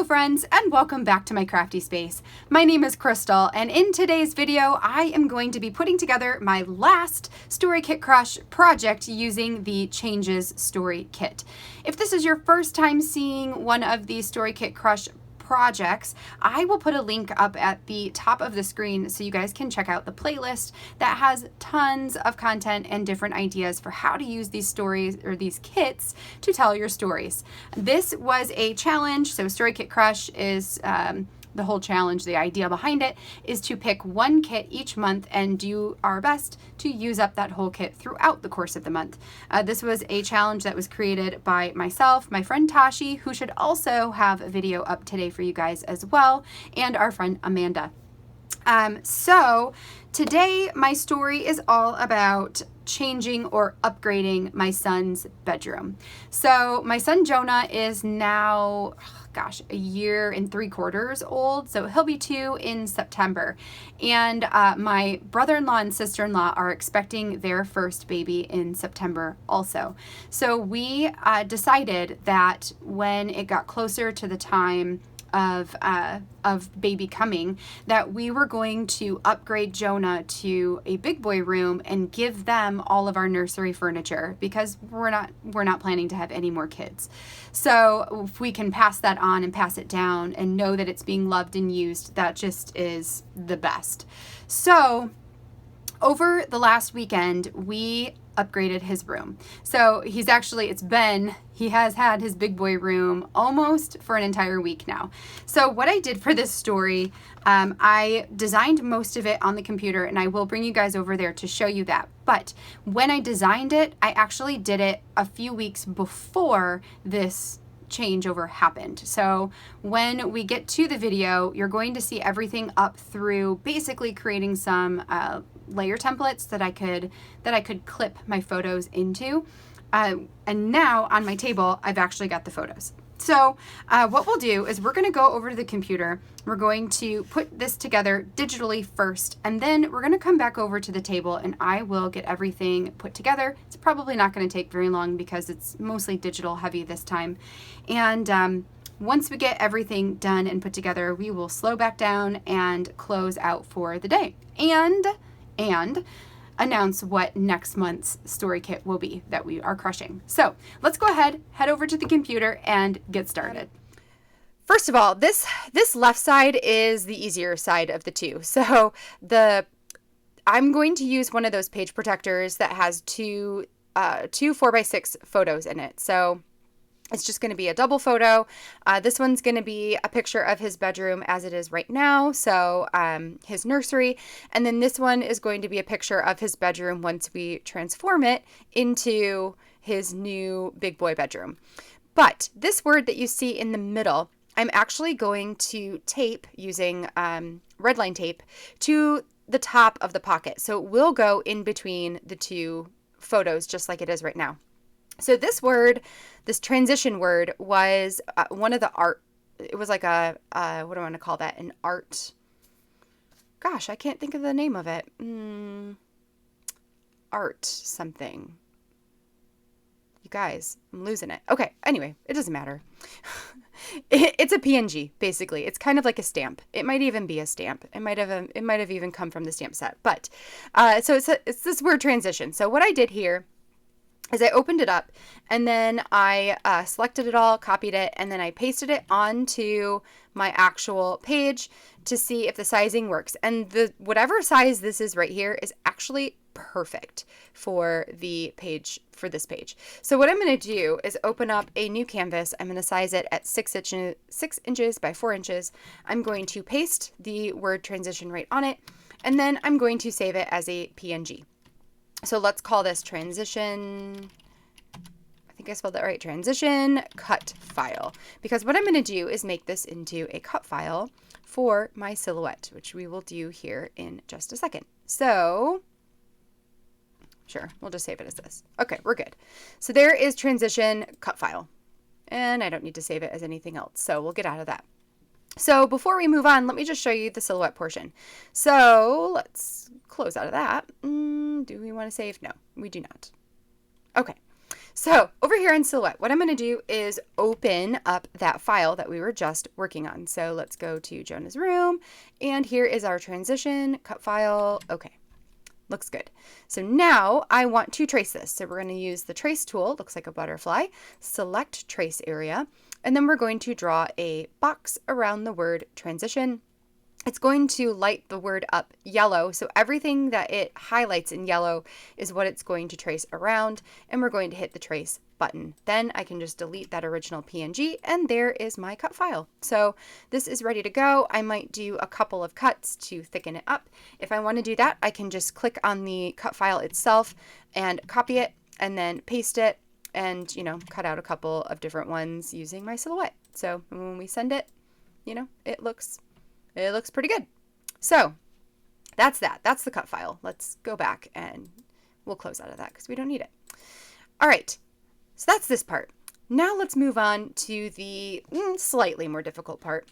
friends, and welcome back to my crafty space. My name is Crystal, and in today's video I am going to be putting together my last Story Kit Crush project using the Changes Story Kit. If this is your first time seeing one of these Story Kit Crush projects, I will put a link up at the top of the screen so you guys can check out the playlist that has tons of content and different ideas for how to use these stories or these kits to tell your stories. This was a challenge, so Story Kit Crush is the whole challenge. The idea behind it is to pick one kit each month and do our best to use up that whole kit throughout the course of the month. This was a challenge that was created by myself, my friend Tashi, who should also have a video up today for you guys as well, and our friend Amanda. So today my story is all about changing or upgrading my son's bedroom. So my son Jonah is now, a year and 3/4 old. So he'll be 2 in September. And my brother-in-law and sister-in-law are expecting their first baby in September also. So we decided that when it got closer to the time of baby coming, that we were going to upgrade Jonah to a big boy room and give them all of our nursery furniture, because we're not planning to have any more kids. So if we can pass that on and pass it down and know that it's being loved and used, that just is the best. So over the last weekend, we upgraded his room. So he has had his big boy room almost for an entire week now. So what I did for this story, I designed most of it on the computer, and I will bring you guys over there to show you that. But when I designed it, I actually did it a few weeks before this changeover happened. So when we get to the video, you're going to see everything up through basically creating some layer templates that I could clip my photos into. And now on my table, I've actually got the photos. So what we'll do is we're going to go over to the computer. We're going to put this together digitally first, and then we're going to come back over to the table and I will get everything put together. It's probably not going to take very long because it's mostly digital heavy this time. And once we get everything done and put together, we will slow back down and close out for the day and announce what next month's story kit will be that we are crushing. So let's go ahead, head over to the computer and get started. First of all, this left side is the easier side of the two. So I'm going to use one of those page protectors that has two 4x6 photos in it. So it's just going to be a double photo. This one's going to be a picture of his bedroom as it is right now, so his nursery. And then this one is going to be a picture of his bedroom once we transform it into his new big boy bedroom. But this word that you see in the middle, I'm actually going to tape using red line tape to the top of the pocket. So it will go in between the two photos just like it is right now. So this word, this transition word, was one of the art. It was like what do I want to call that? An art. Gosh, I can't think of the name of it. Art something. You guys, I'm losing it. Okay, anyway, it doesn't matter. It's a PNG, basically. It's kind of like a stamp. It might even be a stamp. It might have even come from the stamp set. But so it's this word transition. So what I did here is I opened it up and then I selected it all, copied it, and then I pasted it onto my actual page to see if the sizing works. And whatever size this is right here is actually perfect for the page, for this page. So what I'm going to do is open up a new canvas. I'm going to size it at 6 inches by 4 inches. I'm going to paste the word transition right on it, and then I'm going to save it as a PNG. So let's call this transition, I think I spelled that right, transition cut file. Because what I'm going to do is make this into a cut file for my silhouette, which we will do here in just a second. So, sure, we'll just save it as this. Okay, we're good. So there is transition cut file. And I don't need to save it as anything else. So we'll get out of that. So before we move on, let me just show you the silhouette portion. So let's close out of that. Do we want to save? No, we do not. Okay. So over over here in Silhouette, what I'm going to do is open up that file that we were just working on. So let's go to Jonah's room, and here is our transition, cut file. Okay, looks good. So now I want to trace this. So we're going to use the trace tool, looks like a butterfly, select trace area, and then we're going to draw a box around the word transition. It's going to light the word up yellow, so everything that it highlights in yellow is what it's going to trace around, and we're going to hit the trace button. Then I can just delete that original PNG, and there is my cut file. So this is ready to go. I might do a couple of cuts to thicken it up. If I want to do that, I can just click on the cut file itself and copy it, and then paste it, and, you know, cut out a couple of different ones using my Silhouette. So when we send it, you know, it looks pretty good. So that's that. That's the cut file. Let's go back and we'll close out of that because we don't need it. All right. So that's this part. Now let's move on to the slightly more difficult part.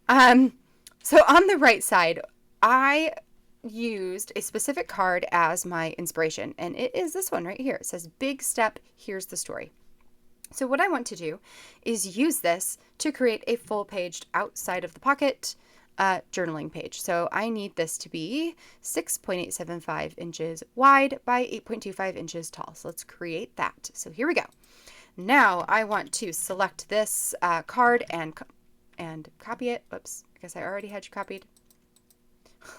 So on the right side, I used a specific card as my inspiration, and it is this one right here. It says, "Big step, here's the story." So what I want to do is use this to create a full-paged outside of the pocket journaling page. So I need this to be 6.875 inches wide by 8.25 inches tall. So let's create that. So here we go. Now I want to select this card and copy it. Oops, I guess I already had you copied.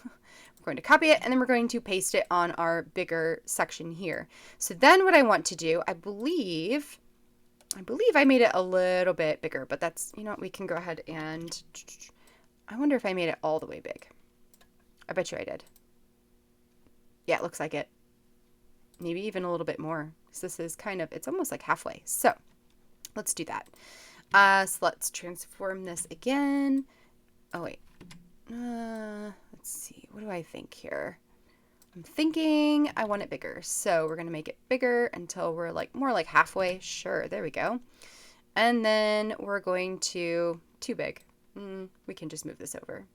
We're going to copy it, and then we're going to paste it on our bigger section here. So then what I want to do, I believe I made it a little bit bigger, but that's, you know what, we can go ahead and, I wonder if I made it all the way big. I bet you I did. Yeah, it looks like it. Maybe even a little bit more. So this is kind of, it's almost like halfway. So let's do that. So let's transform this again. Oh, wait. Let's see. What do I think here? I'm thinking I want it bigger. So we're going to make it bigger until we're like more like halfway. Sure. There we go. And then we're going to, too big. We can just move this over.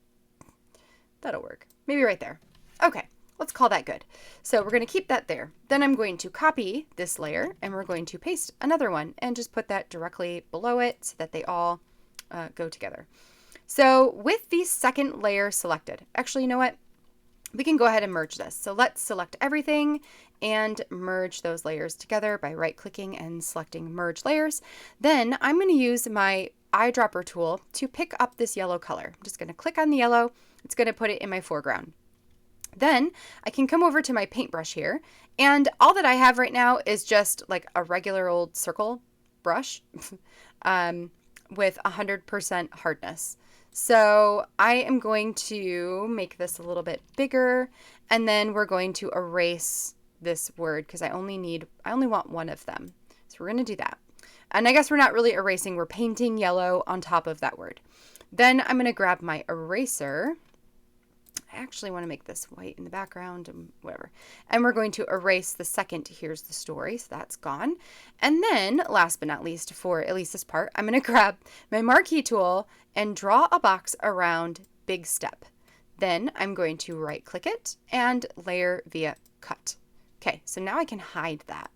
That'll work. Maybe right there. Okay, let's call that good. So we're going to keep that there. Then I'm going to copy this layer, and we're going to paste another one and just put that directly below it so that they all go together. So with the second layer selected, actually, you know what? We can go ahead and merge this. So let's select everything and merge those layers together by right-clicking and selecting Merge Layers. Then I'm going to use my eyedropper tool to pick up this yellow color. I'm just going to click on the yellow. It's going to put it in my foreground. Then I can come over to my paintbrush here, and all that I have right now is just like a regular old circle brush with 100% hardness. So I am going to make this a little bit bigger, and then we're going to erase this word because I only want one of them. So we're going to do that. And I guess we're not really erasing, we're painting yellow on top of that word. Then I'm going to grab my eraser. I actually want to make this white in the background and whatever. And we're going to erase the second "here's the story," so that's gone. And then, last but not least, for at least this part, I'm going to grab my marquee tool and draw a box around "big step." Then I'm going to right-click it and layer via cut. Okay, so now I can hide that.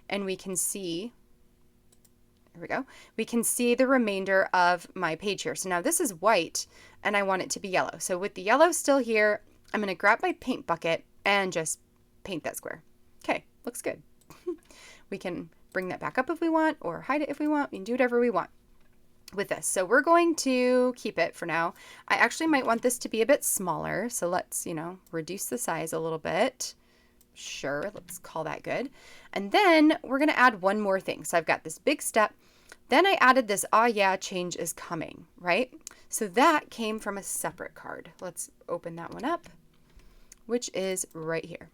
And we can see, there we go, we can see the remainder of my page here. So now this is white, and I want it to be yellow. So with the yellow still here, I'm going to grab my paint bucket and just paint that square. Okay, looks good. We can bring that back up if we want, or hide it if we want. We can do whatever we want with this. So we're going to keep it for now. I actually might want this to be a bit smaller. So let's, reduce the size a little bit. Sure, let's call that good. And then we're going to add one more thing. So I've got this big step. Then I added this, "Ah, yeah, change is coming," right? So that came from a separate card. Let's open that one up, which is right here.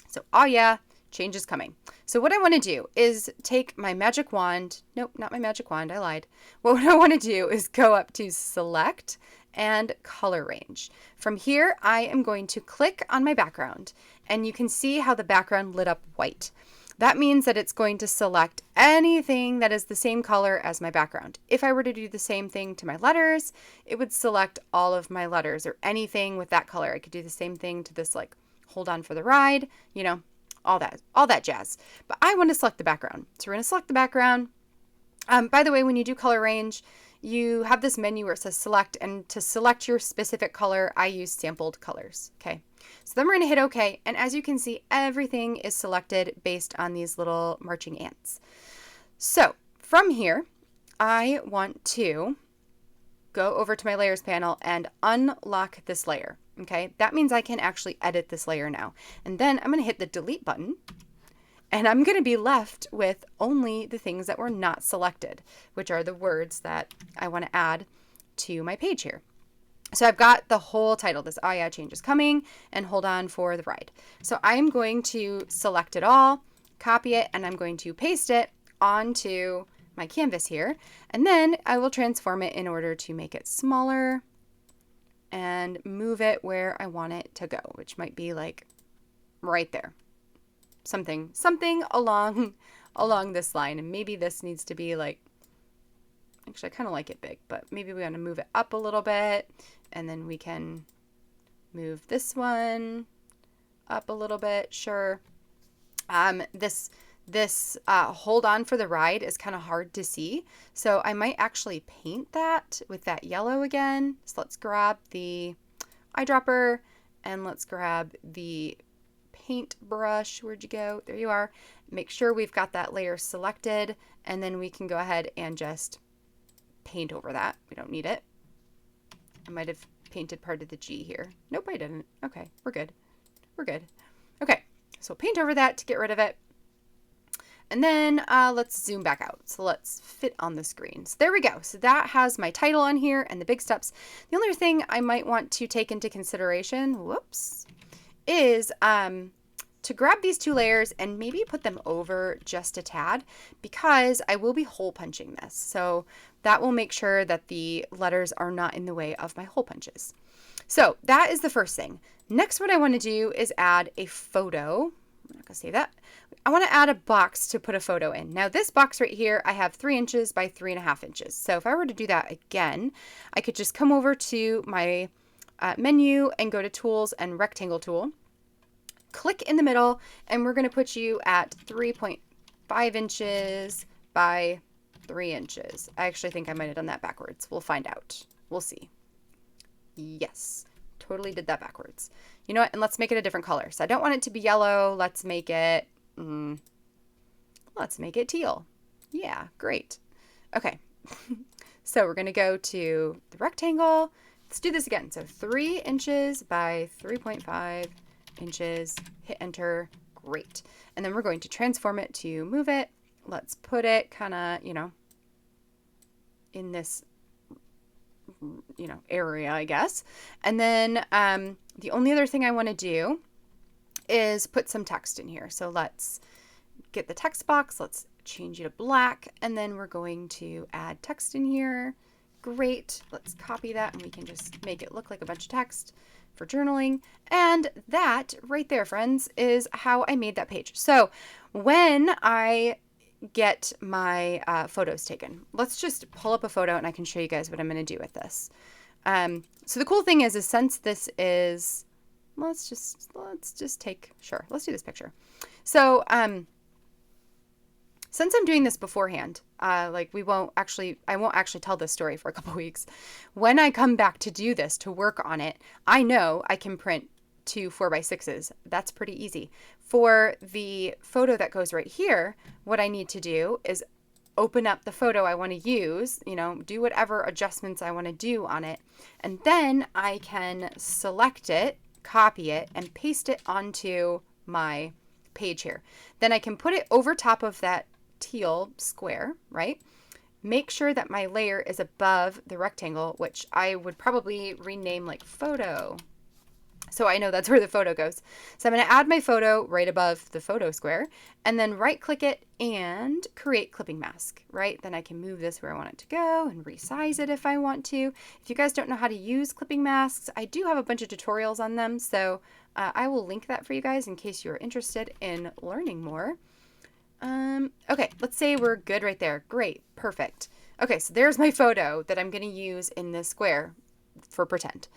So, "Ah, yeah, change is coming." So what I want to do is take my magic wand. Nope, not my magic wand. I lied. What I want to do is go up to Select and Color Range. From here, I am going to click on my background, and you can see how the background lit up white. That means that it's going to select anything that is the same color as my background. If I were to do the same thing to my letters, it would select all of my letters or anything with that color. I could do the same thing to this, like, "Hold on for the ride," all that jazz. But I want to select the background. So we're going to select the background. By the way, when you do color range, you have this menu where it says select, and to select your specific color, I use sampled colors. Okay. So then we're going to hit OK. And as you can see, everything is selected based on these little marching ants. So from here, I want to go over to my layers panel and unlock this layer. Okay. That means I can actually edit this layer now. And then I'm going to hit the delete button. And I'm going to be left with only the things that were not selected, which are the words that I want to add to my page here. So I've got the whole title, this "Oh yeah, change is coming," and "Hold on for the ride." So I'm going to select it all, copy it, and I'm going to paste it onto my canvas here. And then I will transform it in order to make it smaller and move it where I want it to go, which might be like right there. Something along this line. And maybe this needs to be like, actually I kind of like it big, but maybe we want to move it up a little bit, and then we can move this one up a little bit. Sure. This hold on for the ride is kind of hard to see, so I might actually paint that with that yellow again. So let's grab the eyedropper and let's grab the paint brush. Where'd you go? There you are. Make sure we've got that layer selected, and then we can go ahead and just paint over that. We don't need it. I might have painted part of the G here. Nope, I didn't. Okay, we're good. We're good. Okay, so paint over that to get rid of it. And then let's zoom back out. So let's fit on the screen. So there we go. So that has my title on here and the big steps. The only thing I might want to take into consideration, whoops, is to grab these two layers and maybe put them over just a tad, because I will be hole punching this. So that will make sure that the letters are not in the way of my hole punches. So that is the first thing. Next, what I want to do is add a photo. I'm not going to save that. I want to add a box to put a photo in. Now this box right here, I have 3 inches by 3.5 inches. So if I were to do that again, I could just come over to my menu and go to Tools and Rectangle Tool. Click in the middle, and we're going to put you at 3.5 inches by 3 inches. I actually think I might have done that backwards. We'll find out. We'll see. Yes, totally did that backwards. You know what? And let's make it a different color. So I don't want it to be yellow. Let's make it teal. Yeah, great. Okay. So we're going to go to the rectangle. Let's do this again. So 3 inches by 3.5 inches, hit enter. Great. And then we're going to transform it to move it. Let's put it kind of, in this, area, I guess. And then the only other thing I want to do is put some text in here. So let's get the text box. Let's change it to black. And then we're going to add text in here. Great. Let's copy that, and we can just make it look like a bunch of text for journaling. And that right there, friends, is how I made that page. So when I get my photos taken, let's just pull up a photo and I can show you guys what I'm going to do with this. So the cool thing is since this is, let's just take, sure, let's do this picture. So since I'm doing this beforehand, I won't actually tell this story for a couple weeks. When I come back to do this, to work on it, I know I can print 2 4x6s. That's pretty easy. For the photo that goes right here, what I need to do is open up the photo I want to use, do whatever adjustments I want to do on it, and then I can select it, copy it, and paste it onto my page here. Then I can put it over top of that teal square, right? Make sure that my layer is above the rectangle, which I would probably rename like photo. So I know that's where the photo goes. So I'm going to add my photo right above the photo square, and then right click it and create clipping mask, right? Then I can move this where I want it to go and resize it if I want to. If you guys don't know how to use clipping masks, I do have a bunch of tutorials on them. So I will link that for you guys in case you're interested in learning more. Okay, let's say we're good right there. Great, perfect. Okay, so there's my photo that I'm going to use in this square for pretend.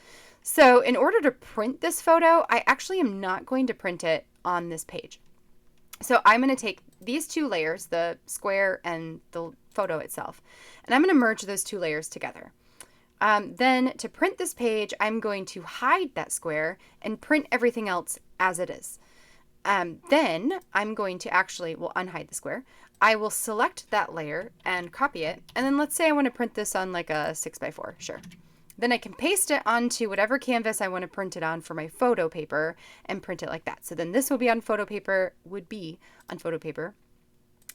So in order to print this photo, I actually am not going to print it on this page. So I'm going to take these two layers, the square and the photo itself, and I'm going to merge those two layers together. Then to print this page, I'm going to hide that square and print everything else as it is. Then I'm going to actually, unhide the square. I will select that layer and copy it. And then let's say I want to print this on like a 6x4, sure. Then I can paste it onto whatever canvas I want to print it on for my photo paper and print it like that. So then this will be on photo paper,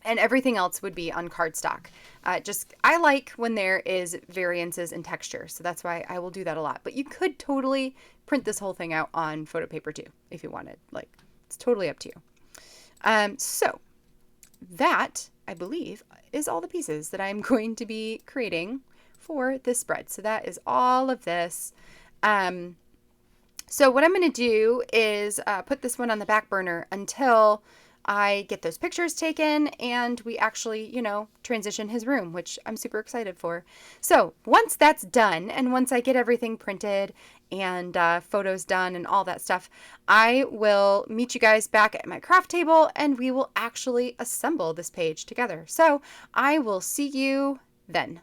and everything else would be on cardstock. I like when there is variances in texture, so that's why I will do that a lot. But you could totally print this whole thing out on photo paper too, if you wanted. Like, it's totally up to you. So that, I believe, is all the pieces that I'm going to be creating for this spread. So that is all of this. So what I'm going to do is put this one on the back burner until I get those pictures taken and we actually, transition his room, which I'm super excited for. So once that's done and once I get everything printed and photos done and all that stuff, I will meet you guys back at my craft table and we will actually assemble this page together. So I will see you then.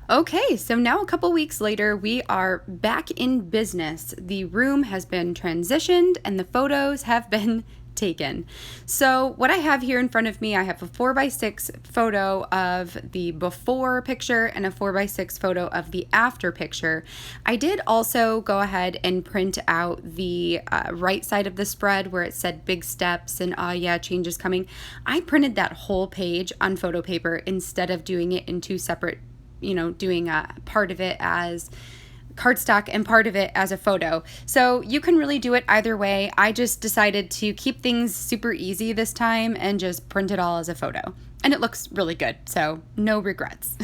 Okay, so now a couple weeks later, we are back in business. The room has been transitioned and the photos have been taken. So what I have here in front of me, I have a 4x6 photo of the before picture and a 4x6 photo of the after picture. I did also go ahead and print out the right side of the spread where it said big steps and change is coming. I printed that whole page on photo paper instead of doing it in two separate, doing part of it as cardstock and part of it as a photo. So you can really do it either way. I just decided to keep things super easy this time and just print it all as a photo. And it looks really good, so no regrets.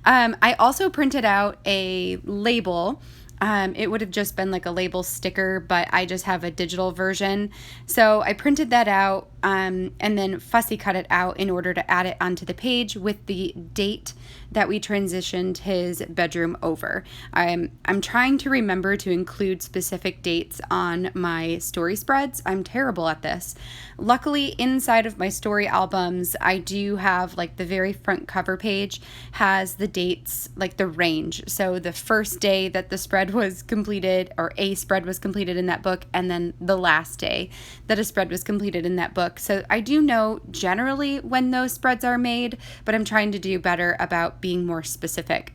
I also printed out a label. It would have just been like a label sticker, but I just have a digital version. So I printed that out and then fussy cut it out in order to add it onto the page with the date that we transitioned his bedroom over. I'm trying to remember to include specific dates on my story spreads. I'm terrible at this. Luckily, inside of my story albums, I do have like the very front cover page has the dates, like the range. So the first day that the spread was completed, or a spread was completed in that book, and then the last day that a spread was completed in that book. So I do know generally when those spreads are made, but I'm trying to do better about being more specific.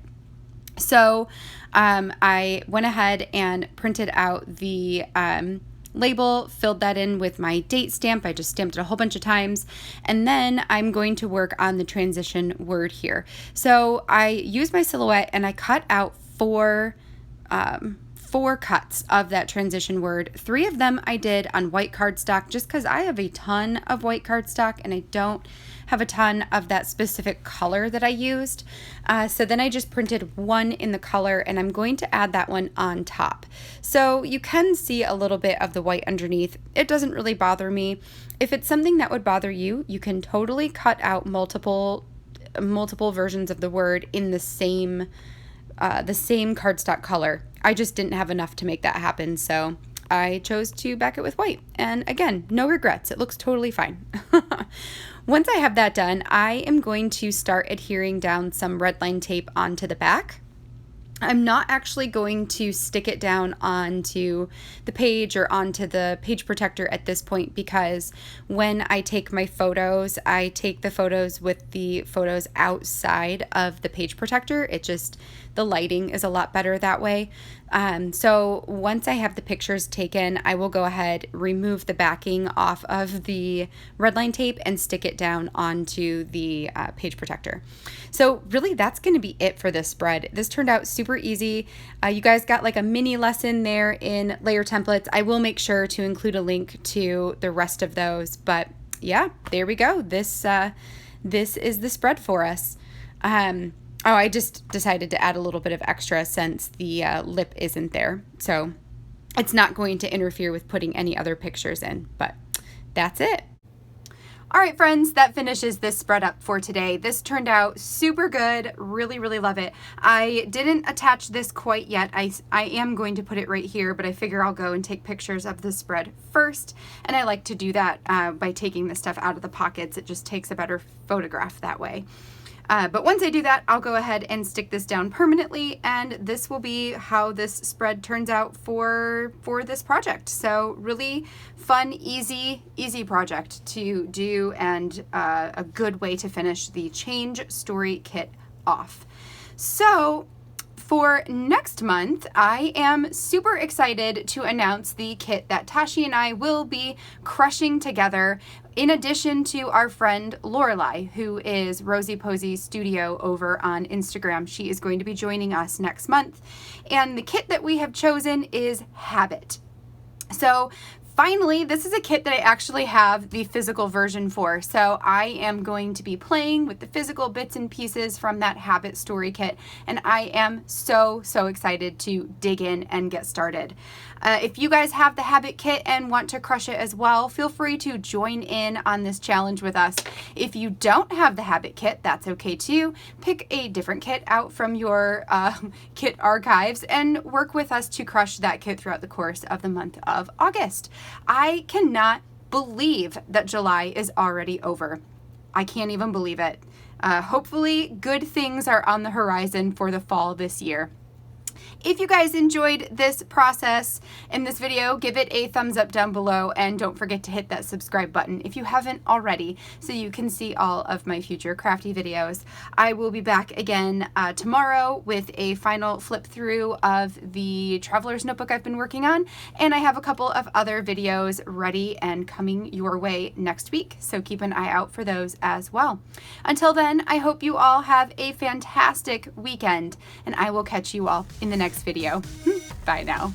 So I went ahead and printed out the label, filled that in with my date stamp. I just stamped it a whole bunch of times. And then I'm going to work on the transition word here. So I used my silhouette and I cut out four cuts of that transition word. 3 of them I did on white cardstock just because I have a ton of white cardstock and I don't have a ton of that specific color that I used. So then I just printed 1 in the color and I'm going to add that one on top. So you can see a little bit of the white underneath. It doesn't really bother me. If it's something that would bother you, you can totally cut out multiple versions of the word in the same cardstock color. I just didn't have enough to make that happen, so I chose to back it with white. And again, no regrets. It looks totally fine. Once I have that done, I am going to start adhering down some red line tape onto the back. I'm not actually going to stick it down onto the page or onto the page protector at this point because when I take my photos, I take the photos with the photos outside of the page protector. The lighting is a lot better that way. So once I have the pictures taken, I will go ahead, remove the backing off of the red line tape and stick it down onto the page protector. So really that's going to be it for this spread. This turned out super easy. You guys got like a mini lesson there in layer templates. I will make sure to include a link to the rest of those, but yeah, there we go. This is the spread for us. I just decided to add a little bit of extra since the lip isn't there. So it's not going to interfere with putting any other pictures in, but that's it. All right, friends, that finishes this spread up for today. This turned out super good. Really, really love it. I didn't attach this quite yet. I am going to put it right here, but I figure I'll go and take pictures of the spread first. And I like to do that by taking the stuff out of the pockets. It just takes a better photograph that way. But once I do that, I'll go ahead and stick this down permanently, and this will be how this spread turns out for this project. So really fun, easy project to do, and a good way to finish the Change Story Kit off. So for next month, I am super excited to announce the kit that Tashi and I will be crushing together, in addition to our friend Lorelei, who is Rosie Posey Studio over on Instagram. She is going to be joining us next month. And the kit that we have chosen is Habit. So finally, this is a kit that I actually have the physical version for. So I am going to be playing with the physical bits and pieces from that Habit story kit, and I am so excited to dig in and get started. If you guys have the Habit kit and want to crush it as well, feel free to join in on this challenge with us. If you don't have the Habit kit, that's okay too. Pick a different kit out from your kit archives and work with us to crush that kit throughout the course of the month of August. I cannot believe that July is already over. I can't even believe it. Hopefully good things are on the horizon for the fall this year. If you guys enjoyed this process in this video, give it a thumbs up down below, and don't forget to hit that subscribe button if you haven't already, so you can see all of my future crafty videos. I will be back again tomorrow with a final flip through of the Traveler's Notebook I've been working on, and I have a couple of other videos ready and coming your way next week, so keep an eye out for those as well. Until then, I hope you all have a fantastic weekend, and I will catch you all in the next video. Bye now.